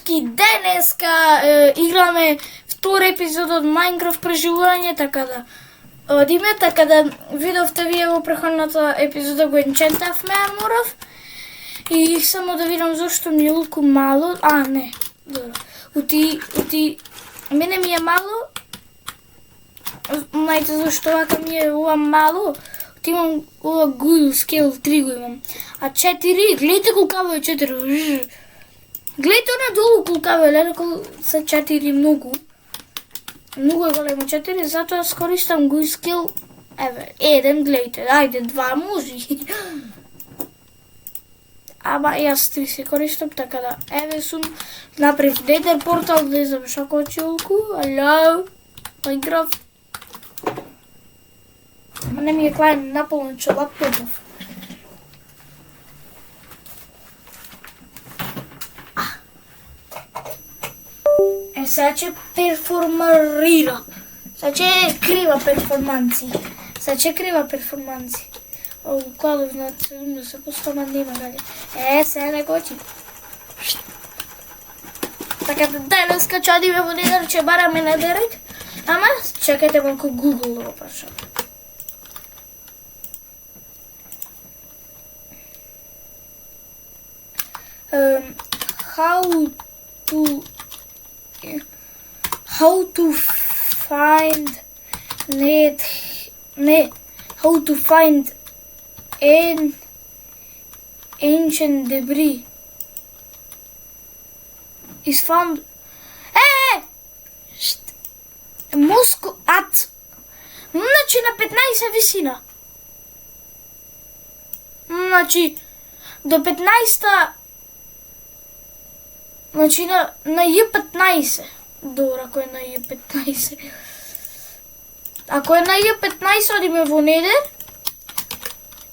љубовски, денеска играме втор епизод од Minecraft преживување, така да одиме, така да видовте вие во преходната епизода го енчентавме арморов. И само да видам зашто ми е улку мало, не, добро. Мене ми е мало, знаете зашто вака ми е ова мало, имам ова good skill 3 го имам, а 4, гледайте колкаво е 4, гледайте надолу колкаво е, леко са 4 многу е големо 4, затоа скористам good skill, еве, 1, гледайте, ајде 2 може, ама јас 3 се користам, така да, еве сум, направив Nether портал, не знам шо кочи улку, алло, Minecraft. Ама не ми е клајн наполнен че лаптопов. Сега ќе перформарира. Сега ќе крива перформанци. Кладов на 70%, ама нема гаде. Сега не кочи. Така да денеска ќе одиме во Nether, ќе бараме Netherite. Ама чекајте малку Google да го прашам. How to find an ancient debris is found. Moscow at значи на 15 висина. Значи до 15-та, значи на J15. Добро, ако е на J15. Ако е на J15, одиме во Nether.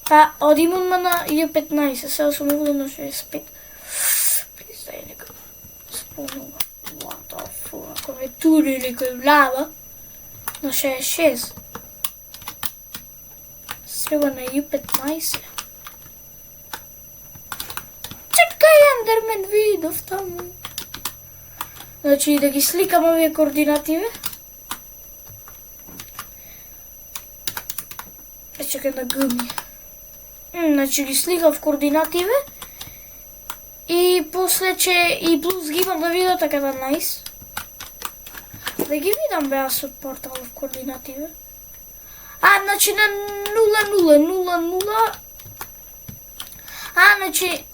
Па одиме на J15. Сега сум овде на 65. Пиздај нека спомнува. What the fuck? Ако ме тури или кој влада на 66. Треба на J15. Чекај, Ендермен видов таму. Значи да ги сликам овие координативе. Чекај на гуми. Значи ги сликав координативе. И после ќе и плюс ги имам да видам, така да најс. Да ги видам бе аз од порталов координативе. Значи на 0,0,0,0. Значи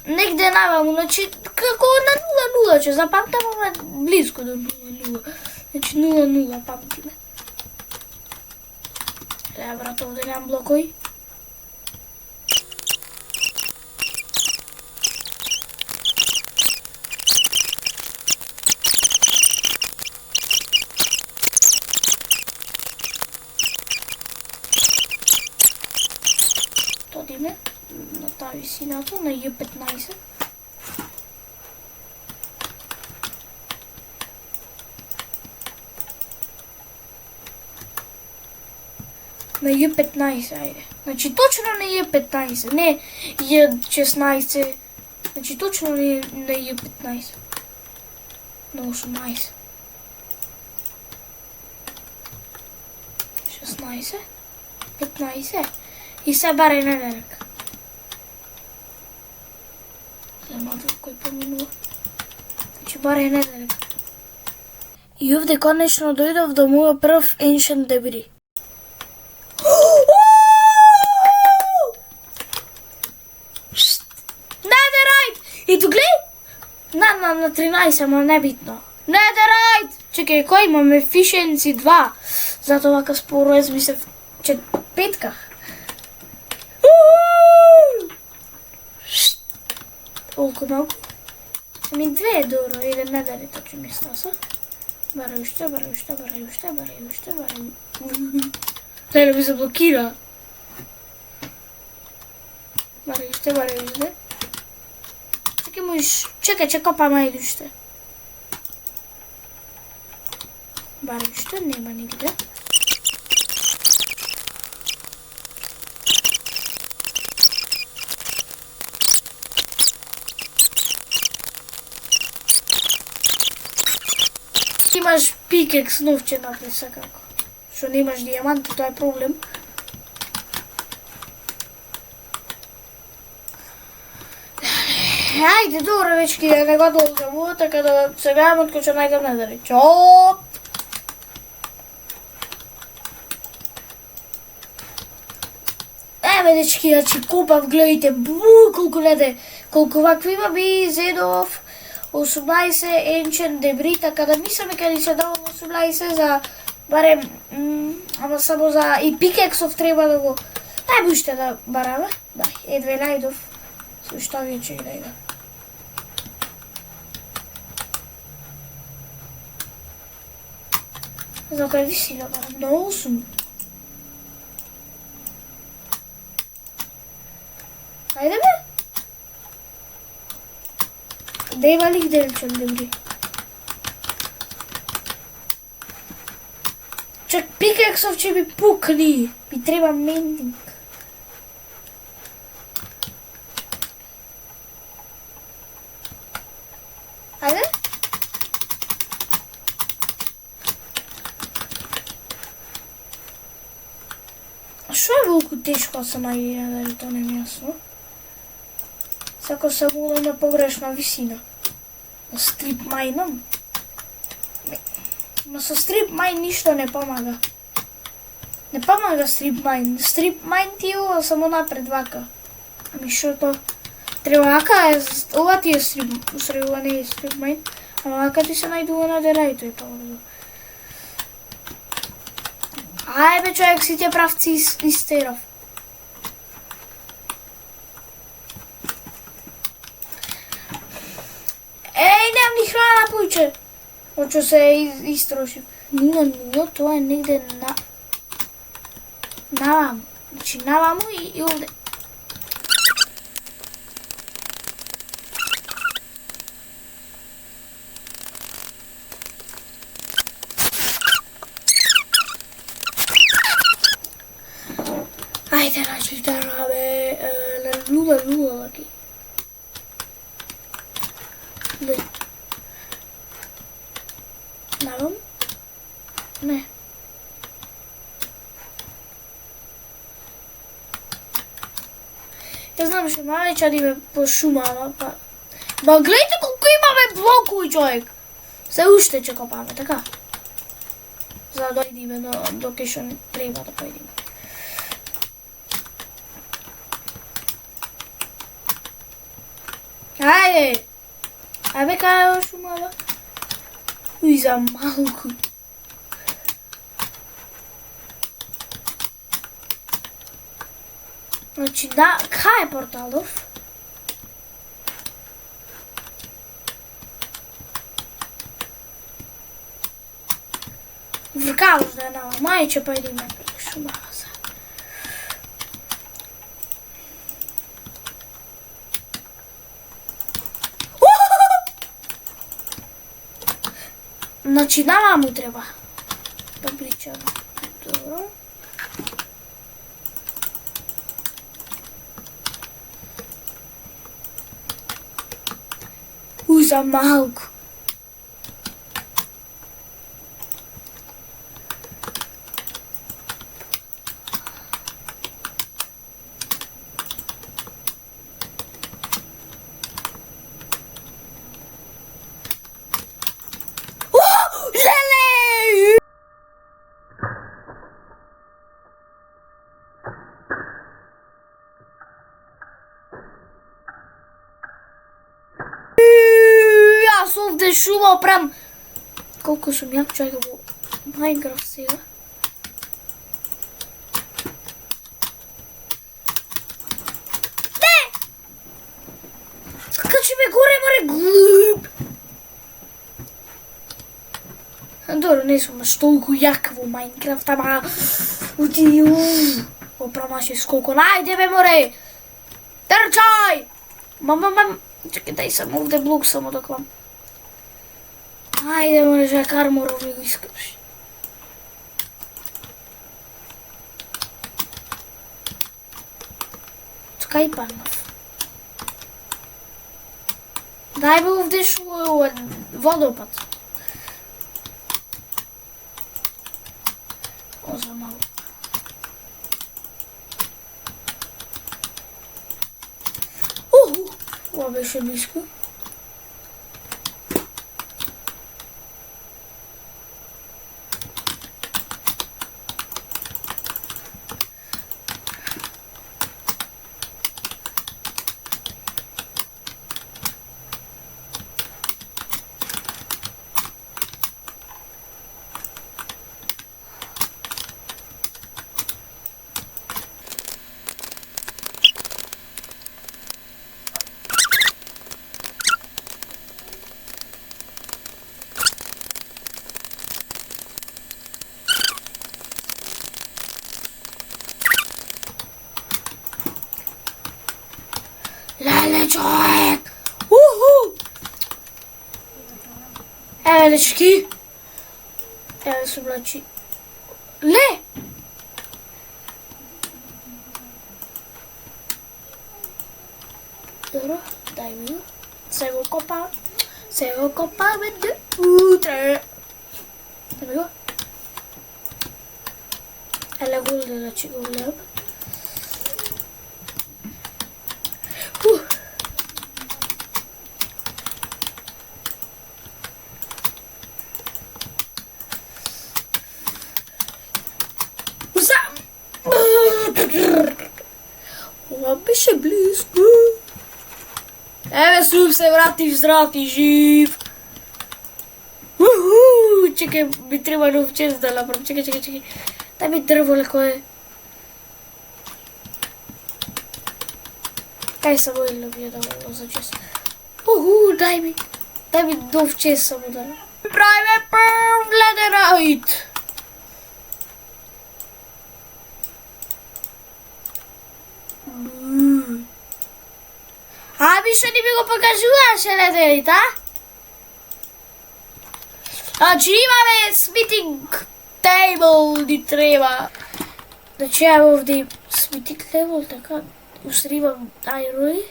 негде наваму, значи како на 0,0 ќе запамтам, ама близко до 0,0. Значи 0,0 памтиме. Брат, овде немам блокови. Одиме на таа висината, на J15. На J15, ајде. Значи точно на J15, не J16. Значи точно на J15. На 18. 16. 15. И се барај Netherite. Зема кој поминува. Значи барај Netherite. И овде конечно дојдов до мојот прв ancient debris. Netherite! И ту гледај? На 13, ама небитно. Netherite! Чекај, кој имаме? Efficiency 2. Затоа вака споро ми се петках. Олку малку. Ми две добро, еден Netherite ќе ми стаса. Барај уште. Леле ми се блокира. Барај уште. Чекај, ќе копам ајде уште. Барај уште, нема нигде. Имаш пикекс новче напред сакако. Што немаш дијаманти, тоа е проблем. Ајде, добро, дечки, да не го долгам, така да се гледам откако ќе најдам недели. Чоп! Еве, дечки, значи купав, гледайте, колку вакви има би зедов 18 енчен дебри, така да мислам дека ни се давам 18 за барем, ама само за и пикексов треба да го најбу уште да бараме. Да, едве најдов. Со што веќе и најдам. За кај висина барам, многу сум. Ајде бе! Да има ли денчен дебри? Чак пикексов ќе ми пукни. Ми треба мендинг. Ајде? Шо е волку тешко се најде, дали тоа не ми јасно? Сако се мудам на погрешна висина. На стрип мајнам? Но со стрип мајн ништо не помага. Не помага стрип мајн. Стрип мајн ти е ова само напред вака. Ами шо то? Треба вака е, ова ти е стрип, ова не е стрип мајн. Ама вака ти се најдува на дерајто и побрзо. Ај бе човек, сите правци истерав. Еј, немам ни храна, пујче. Очо се истрошив. Но тоа е негде наваму. Значи наваму и овде. Ајде, значи, дарабе, лула, лаки. Навам? Не. Ја знам што најче да име по шумава, па... Ба гледайте колку имаме блокови, човек! Се уште ќе копаме, така? За да дојдеме до кај што не треба да појдеме. Ајде! Ајде кај е шумава? Уј, за малку. Значи, да, кај е порталов? Вркалов да е нова, мајче па идеме преко шумава се. Значи, nama mu treba da pričamo. Dobro. Za malku. Ovde šuma oprem. Колко съм як човек во Minecraft сега. Не! Качи ме горе, море, глуп! Добро, не сум баш толку як во Minecraft, ама... Ути, опрамаше сколко. Најде ме, море! Трчај! Мам. Чекай, дай само овде блок само да клам. Ајде, море, жак арморов ми го искаш. Скај паднав. Дај бе овде шо водопад. за малку. Ова беше близко. Леле, човек! Уху! Еве, дечки. Еве се облачи. Ле! Добро, дай ми го. Се го копа. Се го копаме до утре. Дай ми го. Еле го да че го влеам. Ова беше близко. Еве, Слуп се врати здрав и жив. Чекај, ми треба нов чест да направам. Чекај. Дај ми дрво леко е. Кај само или ми е да за чест. Дај ми нов чест само да. Правиме прв ледерајт. Аби што ни ми го покажуваше ледерит, а? Значи имаме смитинг тейбл ни треба. Значи имаме овде смитинг тейбл, така, устривам ајрои.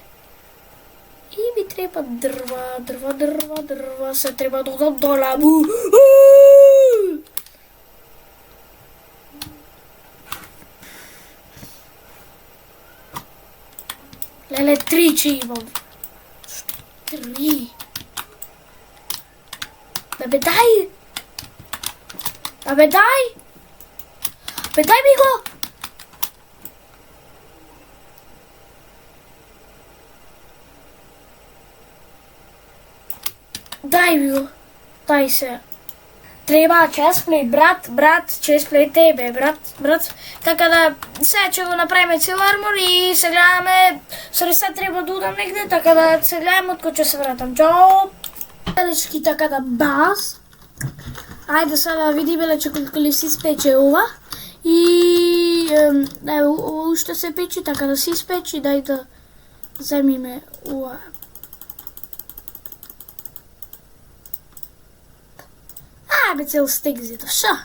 И ми треба дрва, се треба да одам долабу. Леле, 3 че имам. 3. Бе, дај! Абе, дај! Бе, дај ми го! Дај ми го. Дај се. Треба честплей, брат, честплей тебе, брат. Така да, сега ќе го направиме цел армор и се гледаме, среса треба да удам негде, така да се гледаме откој ќе се вратам. Чао! Дечки, така да баз. Ајде сега да видиме лече колку ли се испече ова. И ова уште се печи, така да се испечи, дај да земиме ова. Абе, цел стек зето, шо?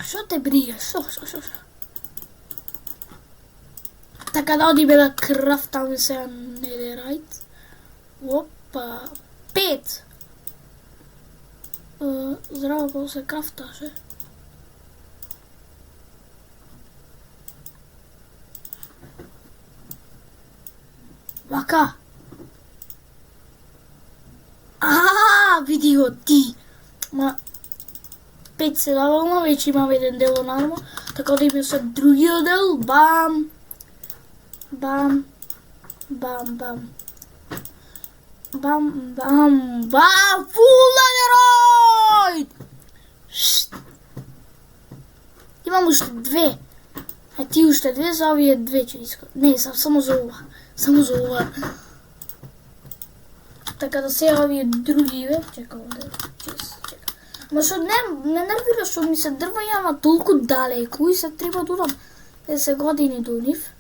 Шо те брига, шо? Така да одиме да крафтаме сега недерайт. Опа, 5. Здраво, како се крафташе. Вака. Види го ти. 5 се давалма, веќе имам еден дел на армо, така да име се другиот дел. Бам. Фул ледероид! Имам уште 2. А ти уште 2, за овие 2 ќе искам. Не, само за ова. Така да сега овие други чека овде. Ма што не нервира што ми се дрва јама толку далеку и се треба да удам 50 години до нив.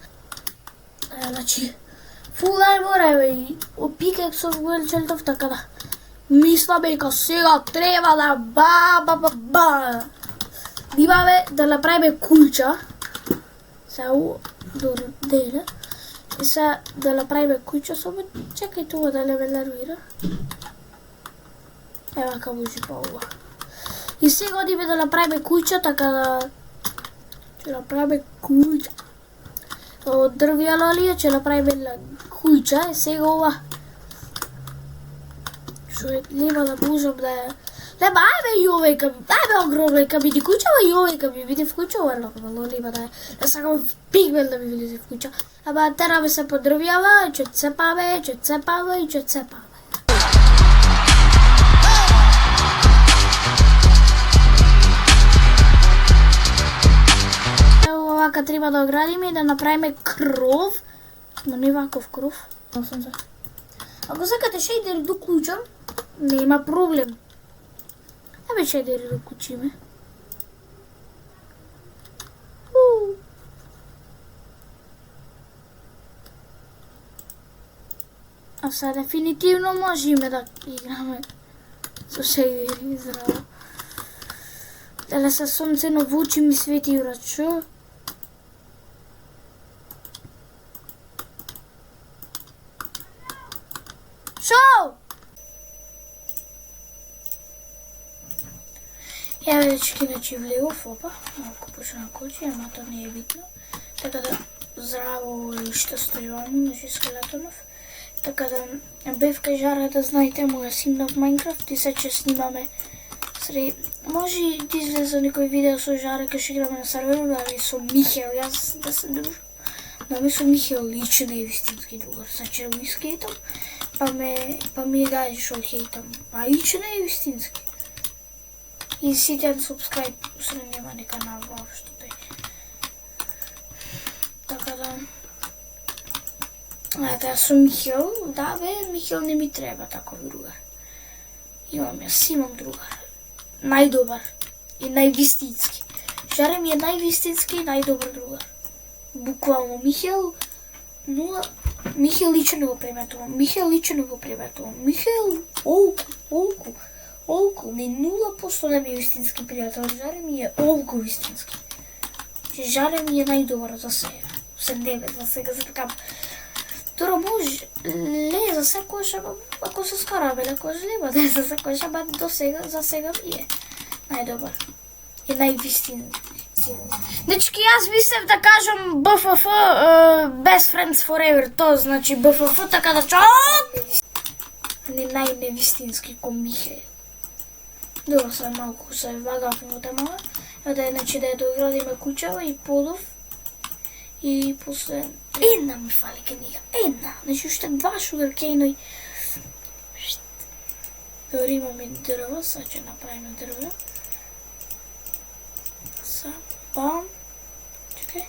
Значи, фул најмора и пикексов го елчелтов, така да мислам дека сега треба да имаме да направиме куќа. Сега деле. И сега да направиме куќа, само чекај тоа да не ме нервира. Ева ка може па ова. И сега одиме да направиме куќа, така да ќе направиме куќа. Од дрвја лија ќе направиме куќа, сега ова што е лева да можам да ја... Леба, ајме и овој каби, ајме огромна каби ни куќа, и овој каби биде вкуќа, ова нормално, леба да сакам пигмент да ми влезе вкуќа. Ама тераме се по дрвјава, ќе цепаме и ќе цепаме. Овака треба да оградиме и да направиме кров, но не ваков кров. Ако сакате шейдери да уклучам, нема проблем. Абе шейдери да уклучиме. А сега дефинитивно можеме да играме со шейдери, здраво. Деле се сонцено во очи ми свети урачо. Шо? Ја дечки, значи влегов, опа, малку почна кочи, ама тоа не е битно. Така да здраво и што стојуваме, значи Скелетонов. Така да бев кај Жара, да знаете, му ја снимав Майнкрафт и сега ќе снимаме може да излезе некој видео со Жара кај што играме на серверот, дали со Михел, јас да се дружам. Дали со Михел личен е вистински другар, сега ќе го искејтам, па ми даде шо хејтам, па личен е вистински. И сите subscribe, среднема на канал воопшто тој. Така да... Ете, со Михел, да бе, Михел не ми треба таков другар. Имам јас, имам другар. Најдобар и највистински. Жара ми е највистински и најдобар другар. Буквално Михел, Михел лично не го преметувам. Михел, олку, не 0% да ми е вистински пријател. Жара ми е олку вистински. Жара ми е најдобар за сега. Се не бе, за сега за така. Тора може, за секојаш, ако се скараме, ако леба, за секојаш, ама до сега, за сега ми е најдобар. И највистински. Дечки, јас мислев да кажам БФФ, Best Friends Forever, тоа значи БФФ, така да не најневистински ко Михаил. Добро, се малку се вагав во темава, да значи да ја доиградиме куќава и подов. И после една ми фали книга, една, значи уште 2 шугаркејној. Дори имаме дрво, сега ќе направиме дрво. Са, бам, чекај.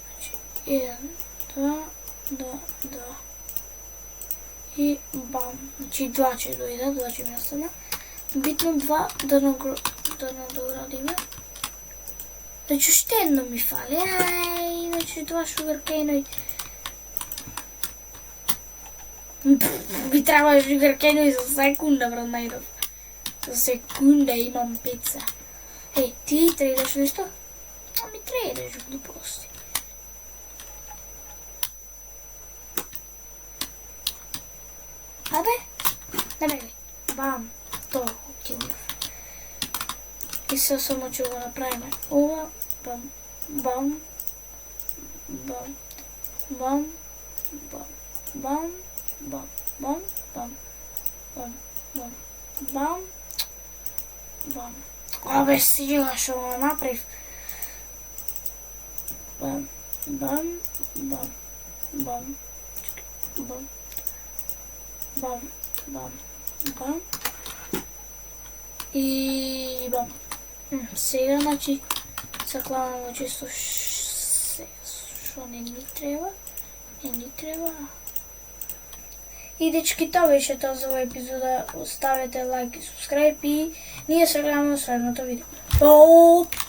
Значи, 1, 2, и бам. Значи 2 ќе дојде, 2 ќе ми остана. Битно 2 да надоградиме. Значи уште едно ми фали, значи 2 шугаркејној. Би треба шугаркејној за секунда, брат, најдов. За секунда имам пица. Ти трейдаш нешто? Ми трейдаш, глупости. Абе, не бегај. Бам, тоа отидов. И сега само ќе го направиме. Ова, бам, бам, бам, бам, бам, бам, бам, бам, бам, бам, бам, бам, бам. Абе, сега што го направив. Бам, бам, бам, бам, бам, бам, бам, бам. И бам. Сега, значи, заклаваме чисто што не ни треба. И дечки, тоа беше тоа за овој епизода. Оставете лайк и субскрайб и ние се гледаме во следното видео.